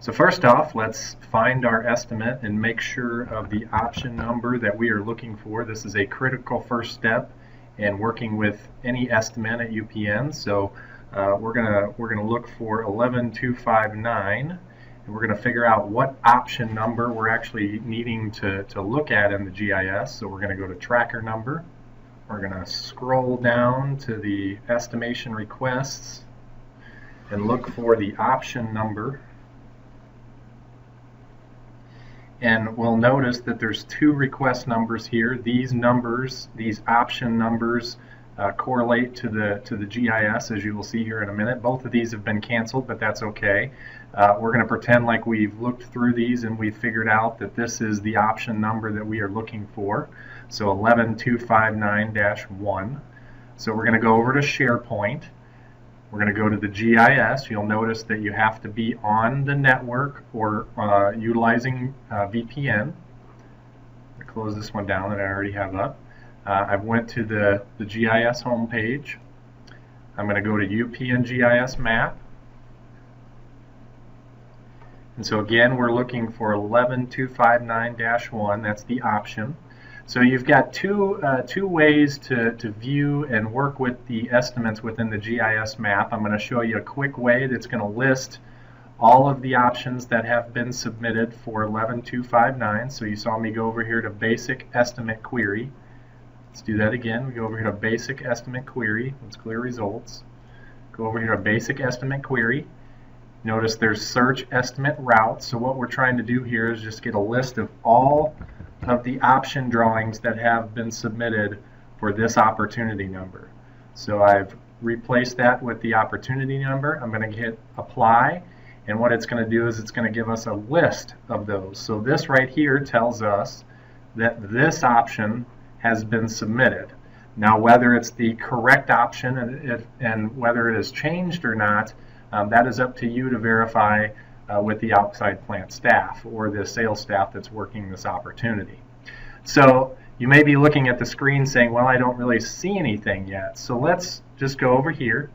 So first off, let's find our estimate and make sure of the option number that we are looking for. This is a critical first step in working with any estimate at UPN. So we're gonna look for 11259, and we're gonna figure out what option number we're actually needing to look at in the GIS. So we're gonna go to tracker number. We're gonna scroll down to the estimation requests and look for the option number. And we'll notice that there's two request numbers here. These numbers, these option numbers, correlate to the GIS, as you will see here in a minute. Both of these have been canceled, but that's okay. We're going to pretend like we've looked through these and we've figured out that this is the option number that we are looking for. So 11259-1. So we're going to go over to SharePoint. We're going to go to the GIS. You'll notice that you have to be on the network or utilizing VPN. I'll close this one down that I already have up. I went to the GIS homepage. I'm going to go to UPN GIS map. And so again, we're looking for 11259-1. That's the option. So you've got two ways to view and work with the estimates within the GIS map. I'm going to show you a quick way that's going to list all of the options that have been submitted for 11259. So you saw me go over here to Basic Estimate Query. Let's do that again. We go over here to Basic Estimate Query. Let's clear results. Go over here to Basic Estimate Query. Notice there's Search Estimate Route. So what we're trying to do here is just get a list of all of the option drawings that have been submitted for this opportunity number. So I've replaced that with the opportunity number. I'm going to hit apply, and what it's going to do is it's going to give us a list of those. So this right here tells us that this option has been submitted. Now whether it's the correct option and whether it has changed or not, that is up to you to verify with the outside plant staff or the sales staff that's working this opportunity. So you may be looking at the screen saying, well, I don't really see anything yet. So let's just go over here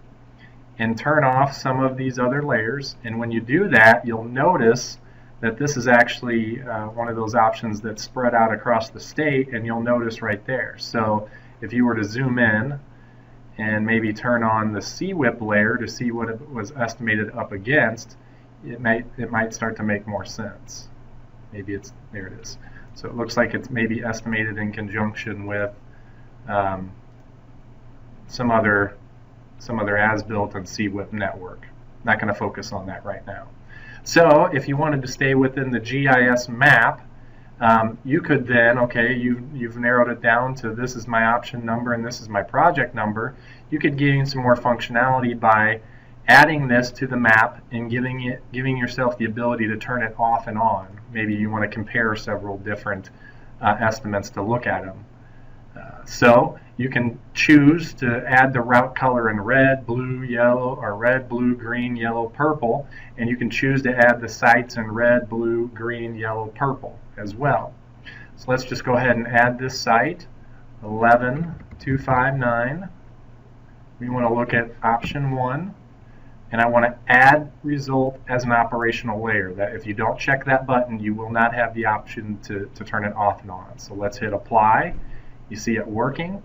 and turn off some of these other layers. And when you do that, you'll notice that this is actually one of those options that's spread out across the state, and you'll notice right there. So if you were to zoom in and maybe turn on the CWIP layer to see what it was estimated up against, it might start to make more sense. Maybe it's, there it is. So it looks like it's maybe estimated in conjunction with some other as-built and CWIP network. Not going to focus on that right now. So if you wanted to stay within the GIS map, you could then, okay, you've narrowed it down to this is my option number and this is my project number. You could gain some more functionality by adding this to the map and giving yourself the ability to turn it off and on. Maybe you want to compare several different estimates to look at them. So you can choose to add the route color in red, blue, yellow, or red, blue, green, yellow, purple, and you can choose to add the sites in red, blue, green, yellow, purple as well. So let's just go ahead and add this site, 11259. We want to look at option 1. And I want to add result as an operational layer. That if you don't check that button, you will not have the option to turn it off and on. So let's hit apply. You see it working.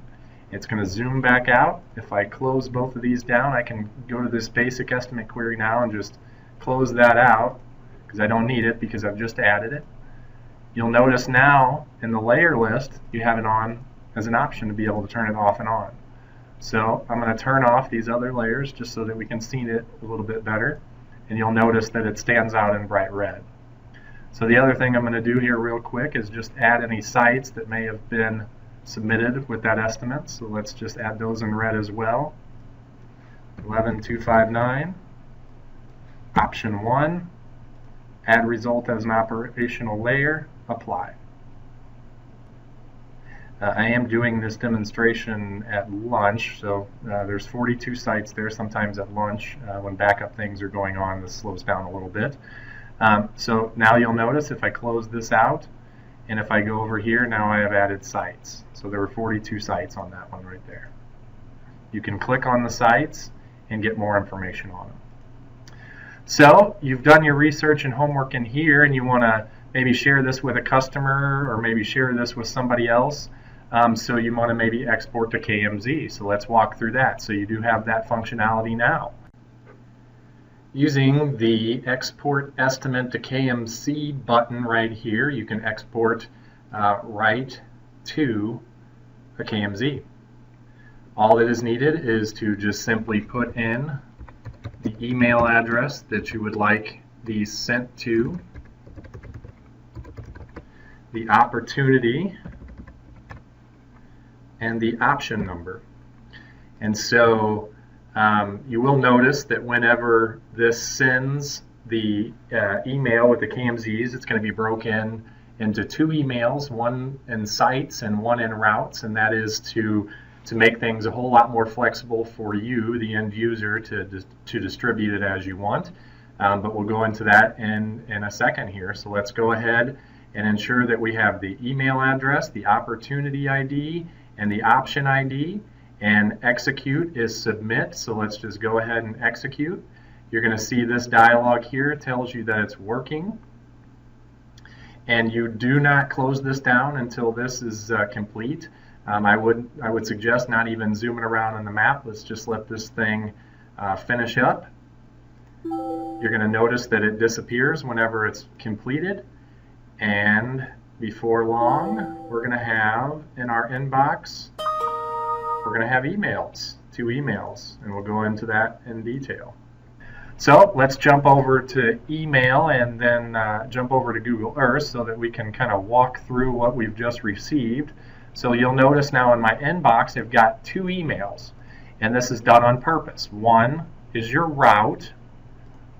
It's going to zoom back out. If I close both of these down, I can go to this basic estimate query now and just close that out because I don't need it because I've just added it. You'll notice now in the layer list, you have it on as an option to be able to turn it off and on. So I'm going to turn off these other layers just so that we can see it a little bit better. And you'll notice that it stands out in bright red. So the other thing I'm going to do here real quick is just add any sites that may have been submitted with that estimate. So let's just add those in red as well. 11259. Option 1. Add result as an operational layer. Apply. I am doing this demonstration at lunch, so there's 42 sites there. Sometimes at lunch, when backup things are going on, this slows down a little bit. So now you'll notice if I close this out, and if I go over here, now I have added sites. So there were 42 sites on that one right there. You can click on the sites and get more information on them. So you've done your research and homework in here, and you want to maybe share this with a customer or maybe share this with somebody else. So you want to maybe export to KMZ. So let's walk through that. So you do have that functionality now. Using the Export Estimate to KMZ button right here, you can export right to a KMZ. All that is needed is to just simply put in the email address that you would like these sent to, the opportunity, and the option number. And so you will notice that whenever this sends the email with the KMZs, it's going to be broken into two emails, one in sites and one in routes, and that is to make things a whole lot more flexible for you, the end user, to distribute it as you want. But we'll go into that in a second here. So let's go ahead and ensure that we have the email address, the opportunity ID, and the option ID. And execute is submit. So let's just go ahead and execute. You're going to see this dialog here. It tells you that it's working. And you do not close this down until this is complete. I would suggest not even zooming around on the map. Let's just let this thing finish up. You're going to notice that it disappears whenever it's completed. And before long, we're going to have in our inbox, we're going to have emails, 2 emails, and we'll go into that in detail. So let's jump over to email and then jump over to Google Earth so that we can kind of walk through what we've just received. So you'll notice now in my inbox I've got 2 emails, and this is done on purpose. One is your route,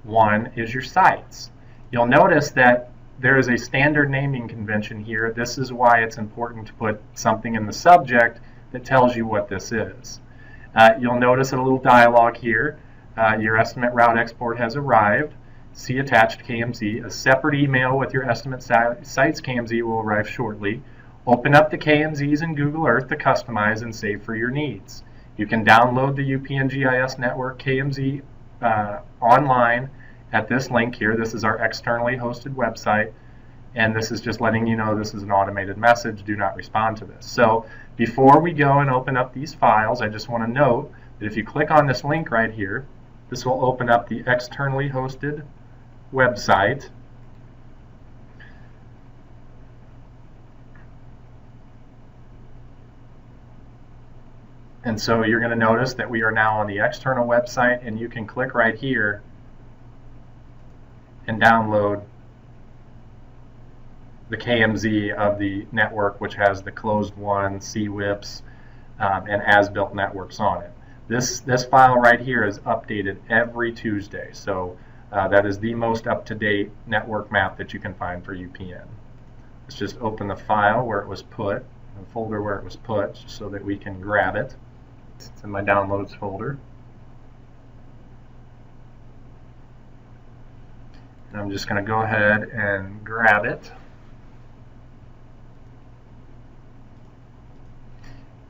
one is your sites. You'll notice that there is a standard naming convention here. This is why it's important to put something in the subject that tells you what this is. You'll notice a little dialog here. Your estimate route export has arrived. See attached KMZ. A separate email with your estimate sites KMZ will arrive shortly. Open up the KMZs in Google Earth to customize and save for your needs. You can download the UPN GIS Network KMZ online at this link here. This is our externally hosted website, and this is just letting you know this is an automated message. Do not respond to this. So before we go and open up these files, I just want to note that if you click on this link right here, this will open up the externally hosted website. And so you're going to notice that we are now on the external website, and you can click right here and download the KMZ of the network, which has the closed one, CWIPs, and as-built networks on it. This file right here is updated every Tuesday, so that is the most up-to-date network map that you can find for UPN. Let's just open the file where it was put, the folder where it was put, so that we can grab it. It's in my downloads folder. And I'm just going to go ahead and grab it.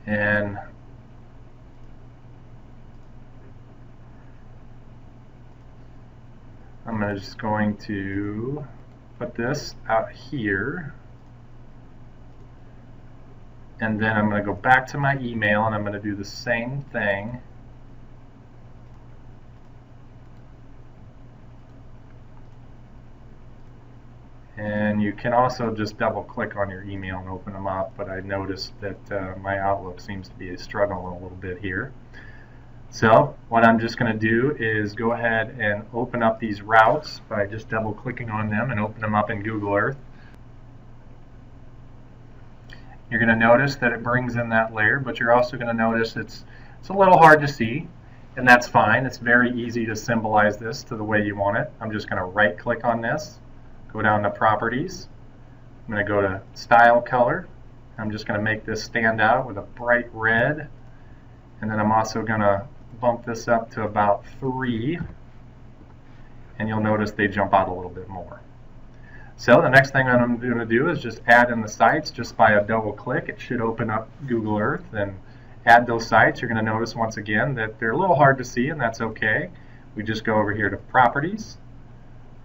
And I'm just going to put this out here. And then I'm going to go back to my email and I'm going to do the same thing. And you can also just double click on your email and open them up, but I noticed that my Outlook seems to be struggling a little bit here. So what I'm just going to do is go ahead and open up these routes by just double clicking on them and open them up in Google Earth. You're going to notice that it brings in that layer, but you're also going to notice it's a little hard to see, and that's fine. It's very easy to symbolize this to the way you want it. I'm just going to right click on this, go down to Properties. I'm going to go to Style Color. I'm just going to make this stand out with a bright red, and then I'm also going to bump this up to about 3, and you'll notice they jump out a little bit more. So the next thing I'm going to do is just add in the sites just by a double click. It should open up Google Earth and add those sites. You're going to notice once again that they're a little hard to see, and that's okay. We just go over here to Properties,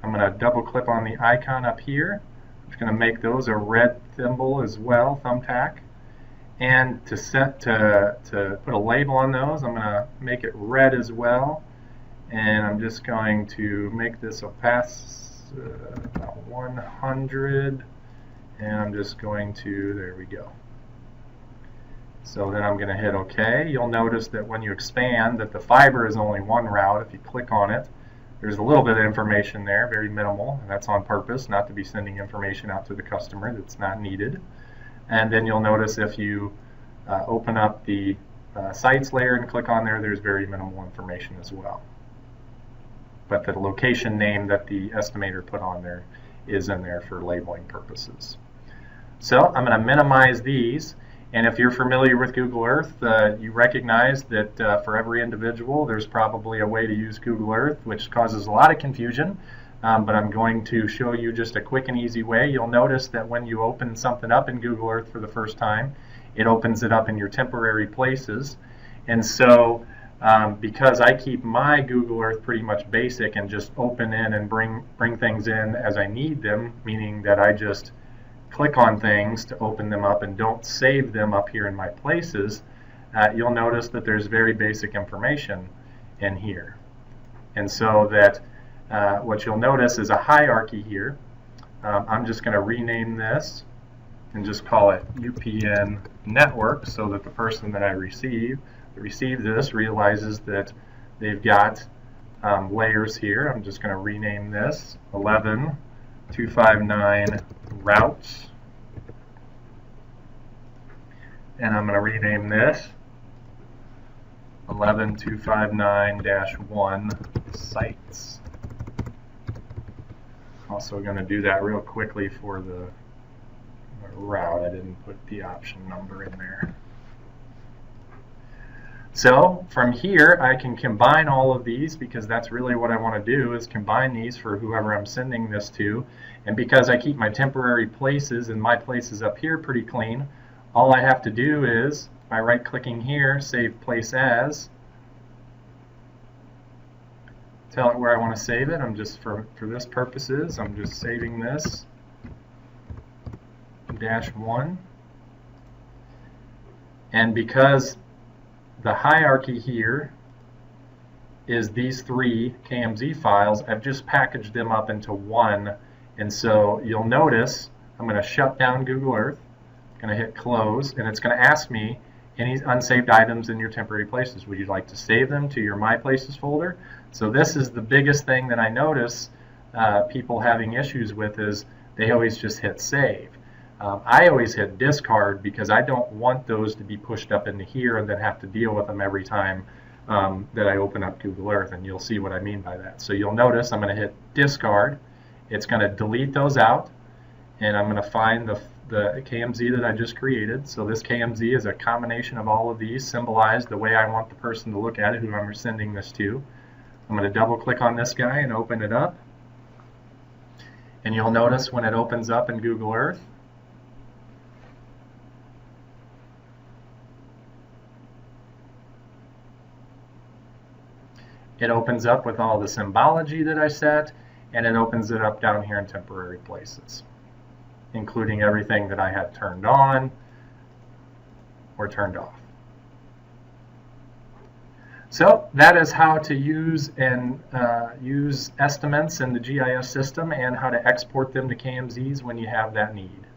I'm going to double click on the icon up here. I'm just going to make those a red thimble as well, thumbtack. And to put a label on those, I'm going to make it red as well. And I'm just going to make this opacity about 100. And I'm just going to, there we go. So then I'm going to hit OK. You'll notice that when you expand that the fiber is only one route. If you click on it, there's a little bit of information there, very minimal, and that's on purpose, not to be sending information out to the customer that's not needed. And then you'll notice if you open up the sites layer and click on there, there's very minimal information as well. But the location name that the estimator put on there is in there for labeling purposes. So I'm going to minimize these. And if you're familiar with Google Earth, you recognize that for every individual, there's probably a way to use Google Earth, which causes a lot of confusion. But I'm going to show you just a quick and easy way. You'll notice that when you open something up in Google Earth for the first time, it opens it up in your temporary places. And so because I keep my Google Earth pretty much basic and just open in and bring things in as I need them, meaning that I just click on things to open them up and don't save them up here in my places, you'll notice that there's very basic information in here. And so that what you'll notice is a hierarchy here. I'm just going to rename this and just call it UPN network so that the person that I receive this realizes that they've got layers here. I'm just going to rename this 11.259 routes, and I'm going to rename this 11.259-1 sites. Also going to do that real quickly for the route. I didn't put the option number in there. So from here I can combine all of these, because that's really what I want to do, is combine these for whoever I'm sending this to. And because I keep my temporary places and my places up here pretty clean, all I have to do is, by right clicking here, save place as, tell it where I want to save it. I'm just, for this purposes, I'm just saving this -1. And because the hierarchy here is these three KMZ files, I've just packaged them up into one. And so you'll notice I'm going to shut down Google Earth, going to hit close, and it's going to ask me any unsaved items in your temporary places. Would you like to save them to your My Places folder? So this is the biggest thing that I notice people having issues with, is they always just hit save. I always hit discard because I don't want those to be pushed up into here and then have to deal with them every time that I open up Google Earth, and you'll see what I mean by that. So you'll notice I'm going to hit discard. It's going to delete those out, and I'm going to find the KMZ that I just created. So this KMZ is a combination of all of these symbolized the way I want the person to look at it who I'm sending this to. I'm going to double click on this guy and open it up, and you'll notice when it opens up in Google Earth, it opens up with all the symbology that I set, and it opens it up down here in temporary places, including everything that I had turned on or turned off. So that is how to use estimates in the GIS system, and how to export them to KMZs when you have that need.